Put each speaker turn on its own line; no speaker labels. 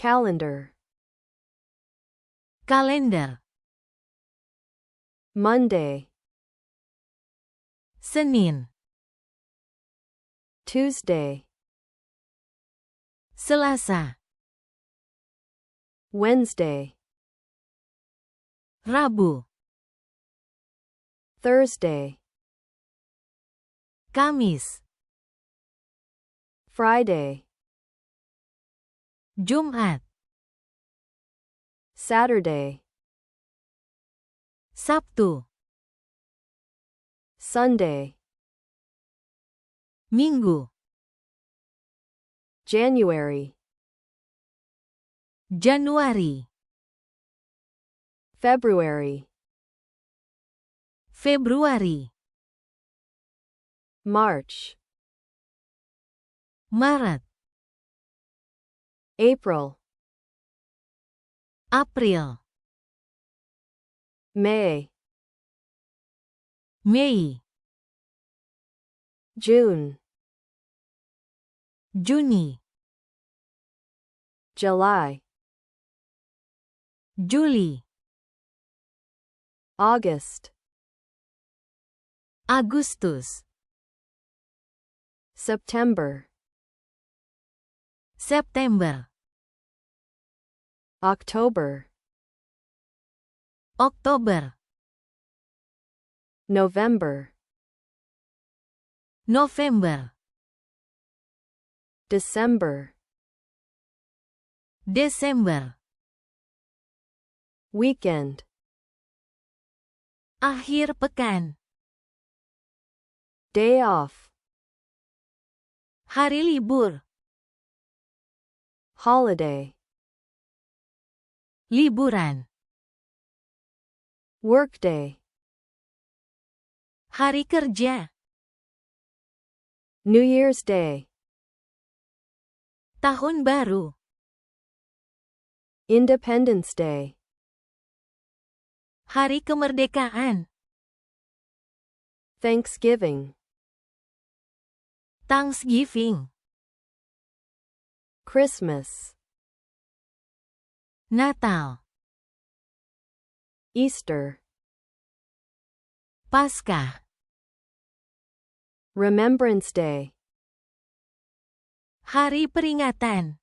calendar,
kalender,
Monday,
Senin,
Tuesday,
Selasa,
Wednesday,
Rabu,
Thursday,
Kamis,
Friday,
Jumat,
Saturday,
Sabtu,
Sunday,
Minggu,
January,
Januari,
February,
Februari,
March,
Maret,
April,
April,
May,
Mei,
June,
Juni,
July,
Juli,
August,
Agustus,
September,
September,
October,
Oktober,
November,
November,
December,
Desember,
weekend,
akhir pekan,
day off,
hari libur,
holiday,
liburan,
workday,
hari kerja,
New Year's Day,
tahun baru,
Independence Day,
hari kemerdekaan,
Thanksgiving,
Thanksgiving,
Christmas,
Natal,
Easter,
Paskah,
Remembrance Day,
hari peringatan,